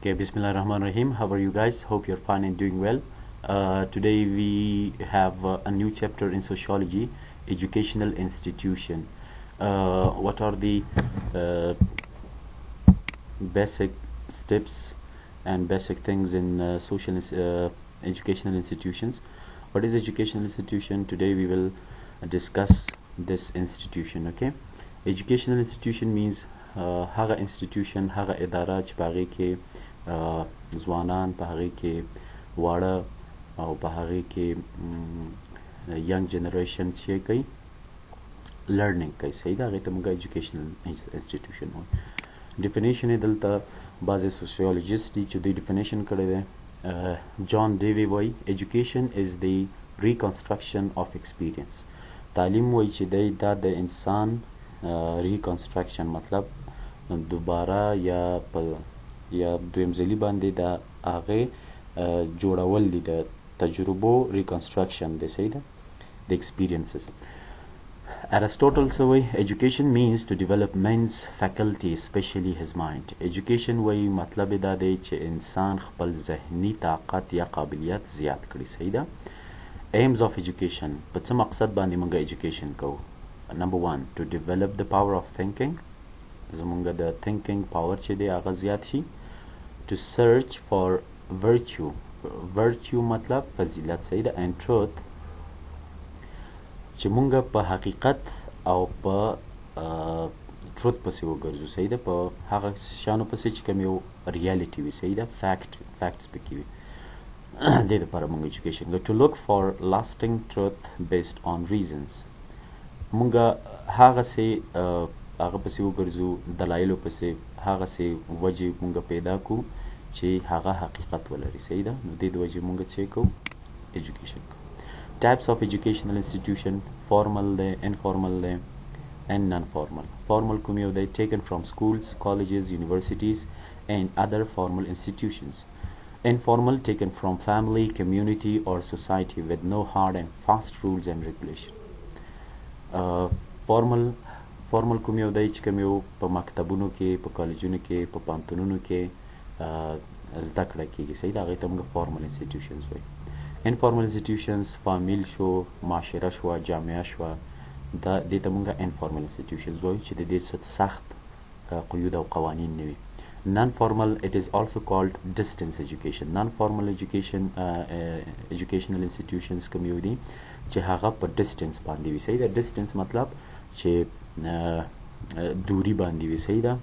Okay, Bismillah Rahman Rahim. How are you guys? Hope you're fine and doing well. Today we have a new chapter in sociology, educational institution. What are the uh, basic steps and basic things in educational institutions? What is educational institution? Today we will discuss this institution. Okay, educational institution means هغه institution هغه اداره چې په هغې کې ځوانان په هغې کې واړه او په هغې کې young generation چې کوي learning کوي صحیح ده هغې ته موږ educational institution وایو definition یې دلته بعضې sociologist دي چې دوی definition کړی دی جان ډیوي وایي education is the reconstruction of experience تعلیم وایي چې دی دا د انسان reconstruction مطلب دوباره یا دویم ځلي باندې د هغې جوړول دي د تجربو reconstruction دی صحیح ده the experiences Aristotle say education means to develop men's faculty especially his mind education وایي مطلب دا دی چې انسان خپل ذهني طاقت یا قابلیت زیات کړي صحیح ده aims of education په څه مقصد باندې موږ education کوو number 1 to develop the power of thinking زمونږ د thinking power چې دی هغه زیات شي to search for virtue مطلب فضیلت صحیح ده and truth چې مونږ په حقیقت او په truth پسې وګرځو صحیح ده په هغه شیانو پسې چې کوم یو reality وي صحیح ده facts پکې وي دې دپاره مونږ education کوو to look for lasting truth based on reasons مونږ هغسې هغه پسې وګرځو دلایلو پسې هغسې وجې مونږ پیدا کړو چې هغه حقیقت ولري صحیح ده نو دې د وجې مونږ څه کوو education کوو types of educational institution formal day informal day and non-formal formal کوم یو دی taken from schools colleges universities and other formal institutions informal taken from family community or society with no hard and fast rules and regulation formal کوم یو دی چې کوم یو په مکتبونو کې په کالجونو کې په پوهنتونونو کې زده کړه کیږي صحیح ده هغې ته موږ formal institutions وایو informal institutions فامیل شو معاشره شوه جامعه شوه دې ته موږ informal institutions وایو چې د دې سخت قیود او قوانین نه وي non-formal it is also called distance education non-formal educational institutions کوم یو دي چې هغه په distance باندې وي صحیح ده distance مطلب چې دوری باندې وي صحیح ده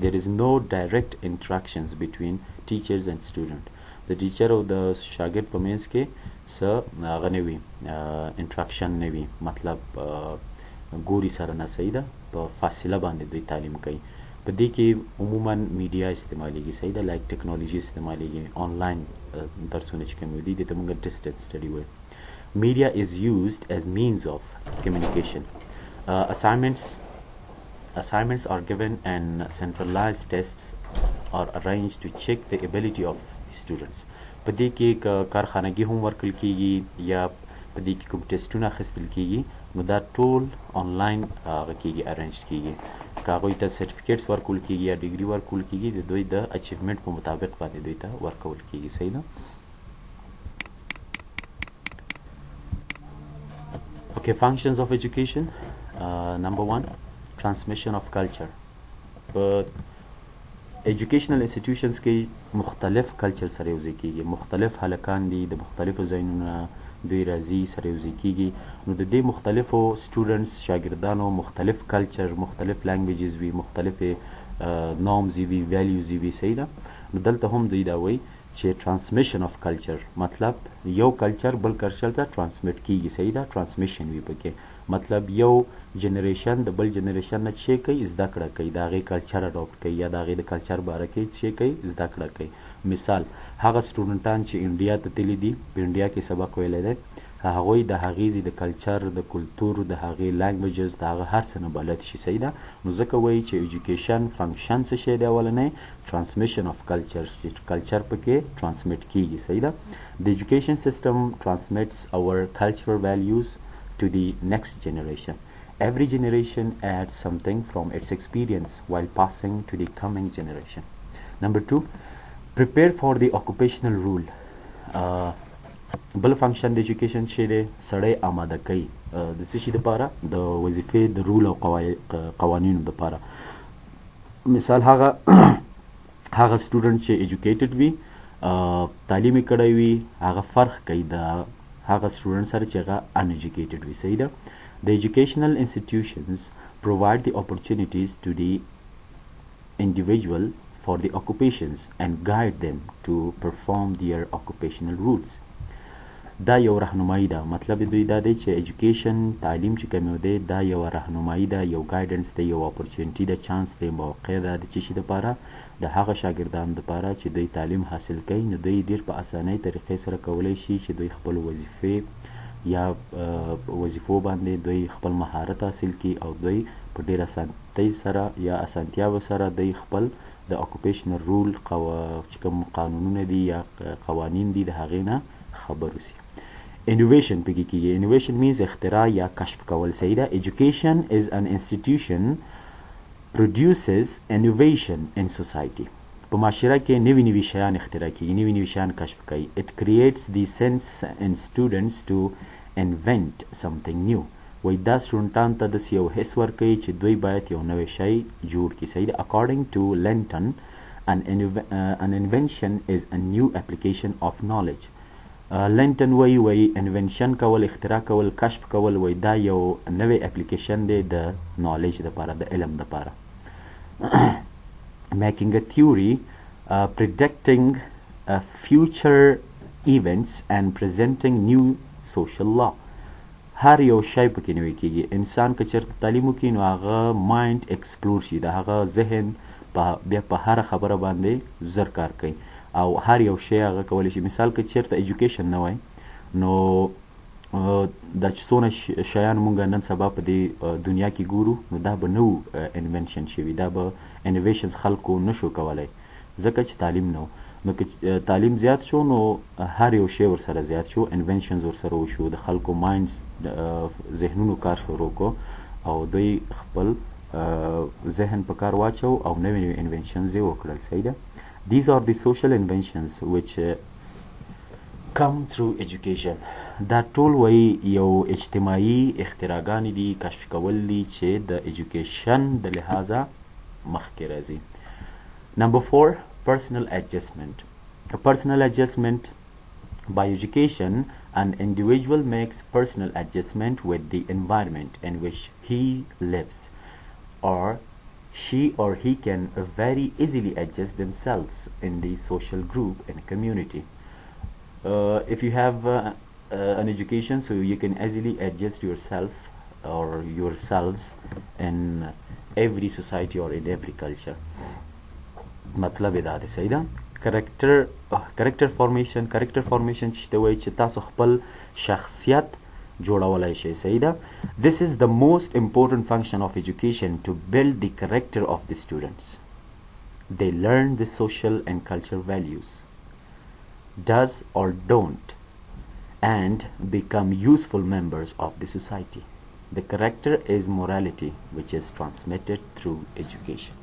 there is no direct interactions between teachers and student د ټیچر او د شاګرد په منځ کې څه هغه نه وي انټراکشن نه وي مطلب ګوري سره نه صحیح ده په فاصله باندې دوی تعلیم کوي په دې کې عموما میډیا استعمالیږي صحیح ده لایک ټیکنالوژي استعمالیږي آنلاین درسونه چې کوم دي دې ته موږ ډسټنس سټډي وایو media is used as means of communication assignments are given and centralized tests are arranged to check the ability of students په دې کې کارخانګي هم ورکړل کیږي یا په دې کې کوم ټیسټونه اخیستل کیږي نو دا ټول آنلاین هغه کیږي ارینج کیږي که هغوی ته سرټیفیکیټس ورکول کیږي یا ډیګري ورکول کیږي د دوی د اچیومنټ په مطابق باندې دوی ته ورکول کیږي صحیح ده okay functions of education number 1 transmission of culture educational institutions کې مختلف کلچر سره یوځای کیږي مختلف هلکان دي د مختلفو ځایونو نه دوی راځي سره یوځای کیږي نو د دې مختلفو سټوډنټس شاګردانو مختلف کلچر مختلف لانګویجز وي مختلفې نورمز وي ویلیوز وي صحیح ده نو دلته هم دوی دا وایي چې ټرانسمیشن اف کلچر مطلب یو کلچر بل کلچر ته ټرانسمیټ کیږي صحیح ده ټرانسمیشن وي پکې مطلب یو جنریشن د بل جنریشن نه څه کوي زده کړه کوي د هغې کلچر اډاپټ کوي یا د هغې د کلچر باره کې څه کوي زده کړه کوي مثال هغه سټوډنټان چې انډیا ته تللي دي په انډیا کې سبق ویلی دی هغوی د هغې د کلچر د کلتور د هغې لانګویجز د هغه هر څه نه بلد شي صحیح ده نو ځکه وایي چې ایجوکیشن فنکشن څه شی دی اولنی ټرانسمیشن اف کلچر چې کلچر پکې ټرانسمیټ کیږي صحیح ده د ایجوکیشن سیسټم ټرانسمیټس اور کلچرل ویلیوز to the next generation. Every generation adds something from its experience while passing to the coming generation. Number 2, prepare for the occupational role. بل فنکشن د ایجوکیشن چې دی سړی آماده کوي د څه شي دپاره د وظیفې د رول او قوانینو دپاره. مثال هغه هغه سټوډنټ چې ایجوکیټډ وي تعلیم یې کړی وي هغه فرق کوي د هغه سټوډنټ سره چې هغه ان ایجوکیټډ وي. صحیح ده. The educational institutions provide the opportunities to the individual for the occupations and guide them to perform their occupational roles. دا یو راهنمایي ده. مطلب دوی دا دی چې ایجوکیشن تعلیم چې کوم دی دا یو راهنمایي ده، یو ګایډنس دی، یو اپورچونټي ده، چانس دی، موقع ده د څه شي دپاره د هغه شاګردانو دپاره چې دوی تعلیم حاصل کوي. نو دوی ډېر په اسانۍ طریقې سره کولی شي چې دوی خپل وظیفې یا وظیفو باندې دوی خپل مهارت حاصل کړي او دوی په ډېر اسانتۍ سره یا اسانتیاو سره دوی خپل د اکوپیشنل رول چې کوم قانونونه دي یا قوانین دي د هغې نه خبر وسي. Innovation پکې کېږي. Innovation means اختراع یا کشف کول. صحیح ده. Education is an institution produces innovation in society. په معاشره کې نوي نوي شیان اختراع کېږي، نوي نوي شیان کشف کوي. It creates the sense in students to invent something new. وایي دا سټوډنټانو ته داسې یو حس ورکوي چې دوی باید یو نوی شی جوړ کړي. صحیح ده. According to Linton, an invention is a new application of knowledge. لینټن وایي انوینشن کول، اختراع کول، کشف کول، وایي دا یو نوی اپلیکیشن دی د نالج دپاره، د علم دپاره. Making a theory, predicting future events and presenting new social law. هر یو شی پکې نوی کېږي. انسان که چېرته تعلیم وکړي نو هغه مایند ایکسپلور شي، د هغه ذهن بیا په هره خبره باندې زر کار کوي او هر یو شی هغه کولی شي. مثال که چېرته ایجوکیشن نه وای نو دا چې څونه شیان مونږ نن سبا په دې دنیا کې ګورو نو دا به نه و انوینشن شوي، دا به انوویشنز خلکو نشو کولی ځکه چې تعلیم نه و. نو که تعلیم زیات شو نو هر یو شی ورسره زیات شو، انوینشنز ورسره وشو، د خلکو ماینډز ذهنونو کار شروع کو او دوی خپل ذهن په کار واچو او نوي نوي انوینشنز یې وکړل. صحیح ده. These are the social inventions which come through education. دا ټول وایي یو اجتماعي اختراعګانې دي، کشف کول دي چې د ایجوکیشن د لحاظه مخکې راځي. Number 4, personal adjustment. A personal adjustment. By education, an individual makes personal adjustment with the environment in which he lives, or she or he can very easily adjust themselves in the social group and community. If you have an education, so you can easily adjust yourself or yourselves in every society or in every culture. مطلب دا دی. صحیح ده. character formation چې ته وایي چې تاسو خپل شخصیت جوړولای شي. صحیح ده. This is the most important function of education, to build the character of the students. They learn the social and cultural values, does or don't, and become useful members of the society. The character is morality which is transmitted through education.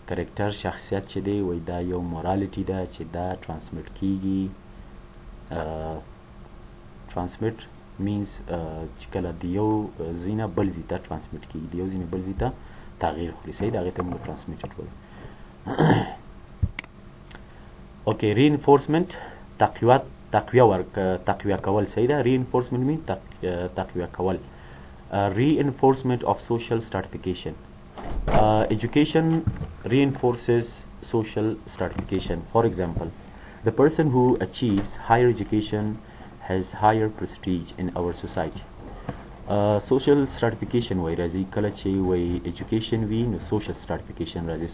character شخصیت چې دی وایي دا یو morality ده چې دا transmit کیږي. transmit means چې کله د یو ځای نه بل ځای ته ترانسمیټ کېږي، د یو ځای نه بل ځای ته تغییر خوري. صحیح ده. هغې ته موږ ترانسمیټډ وایو. اوکې. reinforcement تقویه کول. صحیح ده. reinforcement means تقویه کول. reinforcement of social stratification. Education reinforces social stratification. For example, the person who achieves higher education has higher prestige in our society. Social stratification وای راځي کله چې وای education وي نو social stratification راځي.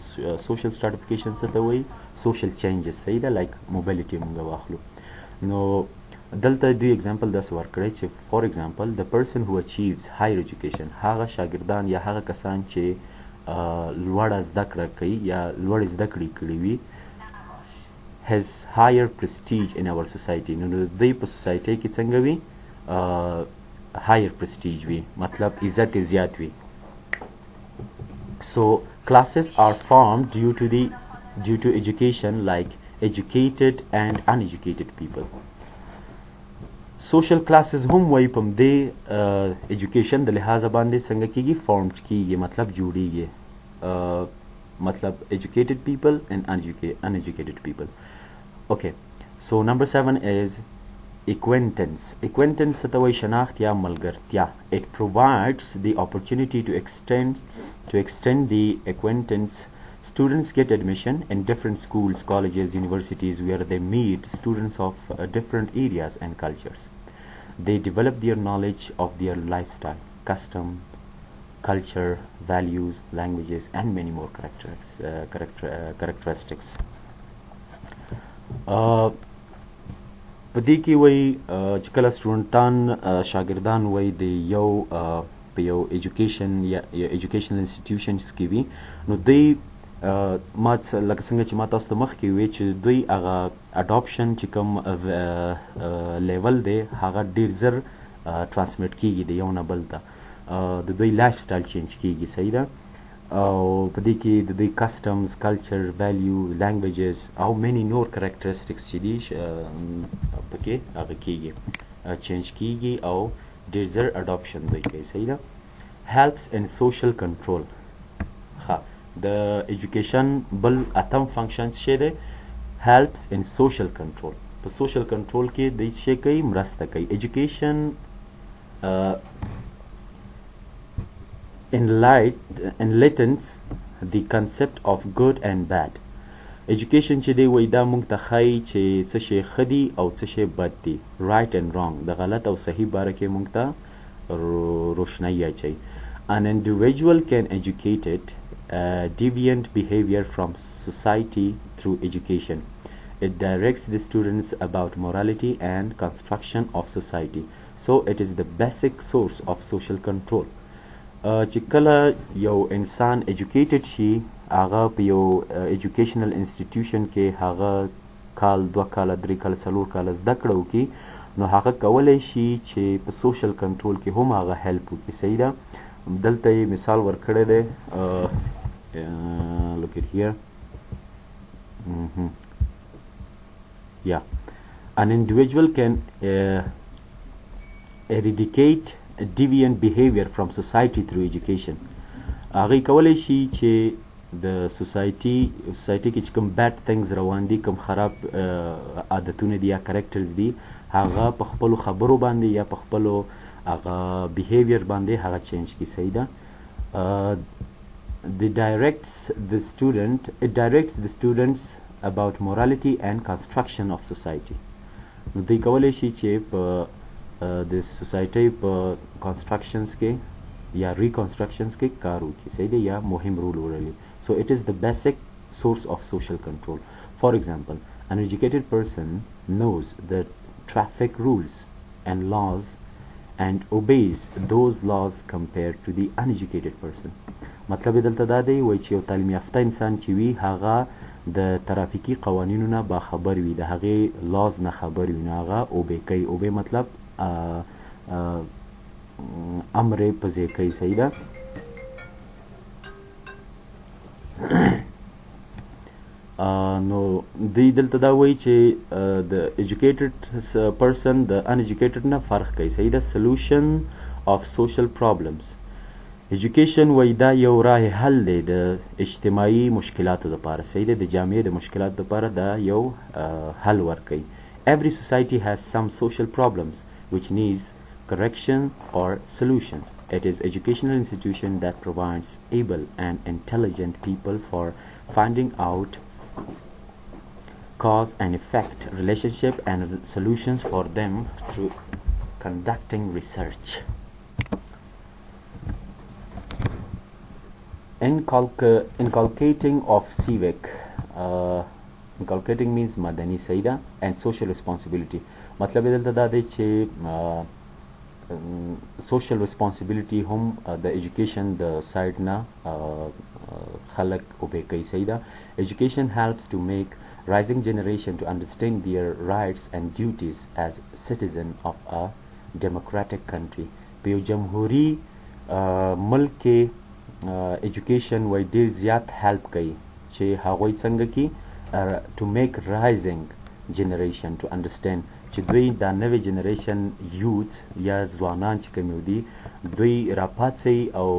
social stratification څه ته وای؟ social changes. صحیح ده. like mobility موږ واخلو نو دلته دوی example داسې ورکړی چې for example the person who achieves higher education، هغه شاګردان یا هغه کسان چې لوړه زده کړه کوي یا لوړې زده کړې کړې وي has higher prestige in our society. نو دوی په سوسایټۍ کې څنګه وي؟ higher prestige وي، مطلب عزت یې زیات وي. So classes are formed due to the due to education, like educated and uneducated people. social classes هم وای پم دې education د لحاظه باندې څنګه کیږي formed کیږي مطلب جوړیږي مطلب educated people and uneducated people. Okay, so number 7 is acquaintance. Acquaintance ته وای شناخت یا ملګرتیا. It provides the opportunity to extend the acquaintance. Students get admission in different schools, colleges, universities where they meet students of different areas and cultures. They develop their knowledge of their lifestyle, custom, culture, values, languages, and many more characteristics. په دې کې وایي چې کله سټوډنټان شاګردان وایي د یو په یو ایجوکیشن یا ایجوکیشنل انسټیټیوشنز کې وي نو دوی ما لکه څنګه چې ما تاسو ته مخکې وویل چې دوی هغه اډاپشن چې کوم لیول دی هغه ډېر زر ټرانسمیټ کیږي د یو نه بل ته د دوی لایف سټایل چینج کیږي صحیح ده او په دې کې د دوی کسټمز کلچر ویلیو لینګویجز او مینی نور کریکټرسټکس چې دي پکې هغه کیږي چینج کیږي او ډېر زر اډاپشن دوی کوي صحیح ده helps in social control. ښه د ایجوکیشن بل اتم فنکشن څه دی helps in social control. په social control کې د څه کوي مرسته کوي ایجوکیشن enlightens the concept of good and bad. Education چې دی وای دا مونږ ته ښایي چې څه شی ښه دي او څه شی بد دي right and wrong د غلط او صحیح باره کې مونږ ته روشنايي اچوي. An individual can educate deviant behavior from society through education. It directs the students about morality and construction of society. So it is the basic source of social control. چې کله یو انسان ایجوکیټډ شي هغه په یو ایجوکیشنل انسټیټیوشن کې هغه کال 2 کاله 3 کاله 4 کاله زده کړه وکړي نو هغه کولی شي چې په سوشل کنټرول کې هم هغه هیلپ وکړي صحیح ده دلته یې مثال ورکړی دی look at here yeah an individual can eradicate deviant behavior from society through education. هغه کولی شي چې د سوسایټي کې چې کوم بیډ ثینګز روان دي کوم خراب عادتونه دي یا کریکټرز دي هغه په خپلو خبرو باندې یا په خپلو هغه بیهیویر باندې هغه چینج کړي صحیح ده it directs the students about morality and construction of society. نو دوی کولی شي چې په د سوسایټۍ په کنسټرکشنز کې یا ریکنسټرکشنز کې کار وکړي صحیح دی یا مهم رول ولري so it is the basic source of social control. For example, an educated person knows the traffic rules and laws and obeys those laws compared to the uneducated person. مطلب دلته دا دی وایي چې یو تعلیم یافته انسان چې وي هغه د ترافیکي قوانینو نه باخبر وي د هغې لاز نه خبر وي نو هغه اوبې کوي اوبې مطلب امر پزې کوي صحیح ده نو دوی دلته دا وایي چې د ایجوکیټډ پرسن د انایجوکیټډ نه فرق کوي صحیح ده سلوشن of social problems. ایجوکیشن وایي دا یو راه حل دی د اجتماعي مشکلاتو دپاره صحیح دی د جامعې د مشکلاتو دپاره دا یو حل ورکوي. Every society has some social problems which needs correction or solutions. It is educational institution that provides able and intelligent people for finding out cause and effect, relationship and solutions for them through conducting research. Inculcating of civic inculcating means madani saida and social responsibility. مطلب دلته دا دی چې social responsibility هم د education د side نه خلق اوبې کوي صحیح ده education helps to make rising generation to understand their rights and duties as citizen of a democratic country. په یو جمهوري ملک کې ایجوکیشن وای ډیر زیات هیلپ کوي چې هغوی څنګه کې to make rising generation to understand چې دوی دا نوې جنریشن youth یا ځوانان چې کوم دي دوی راپاتې او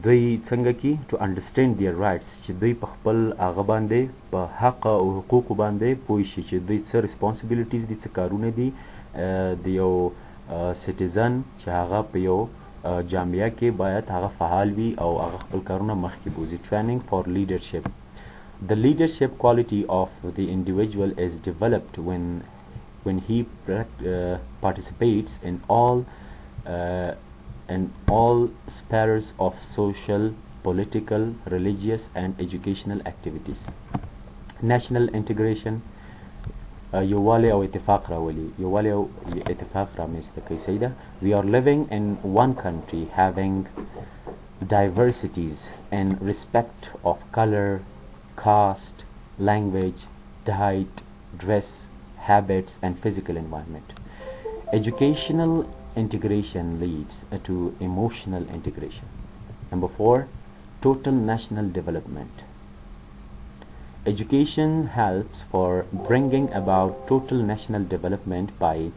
دوی څنګه کې to understand their rights چې دوی په خپل هغه باندې په حق او حقوقو باندې پوه شي چې دوی څه responsibilities دي څه کارونه دي د یو سټیزن چې هغه په یو جامعه کې باید هغه فعال وي او هغه خپل کارونه مخکې بوزي. training for leadership. The leadership quality of the individual is developed when he participates in all spheres of social, political, religious and educational activities. National integration یووالی او اتفاق راولي یووالی او اتفاق رامنځته کوي. صحیح ده. We are living in one country having diversities in respect of color, caste, language, diet, dress, habits and physical environment. Educational integration leads to emotional integration. Number 4, total national development. Education helps for bringing about total national development by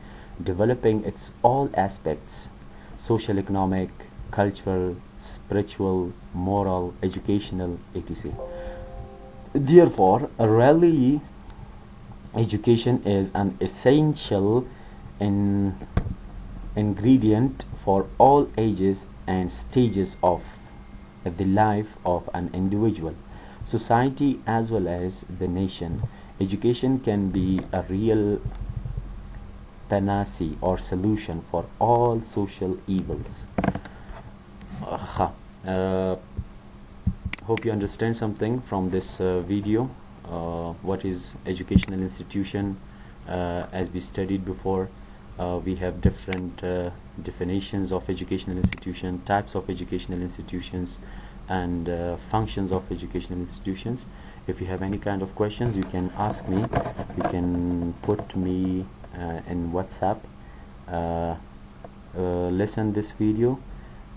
developing its all aspects: social, economic, cultural, spiritual, moral, educational, etc. Therefore, really, education is an essential ingredient for all ages and stages of the life of an individual, society as well as the nation. Education can be a real panacea or solution for all social evils. Hope you understand something from this video. What is educational institution? As we studied before, we have different definitions of educational institution, types of educational institutions and functions of educational institutions. If you have any kind of questions, you can ask me. You can put me in WhatsApp. Listen this video,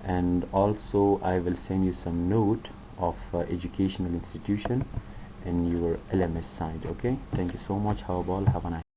and also I will send you some note of educational institution in your LMS side. Okay, thank you so much. Have a nice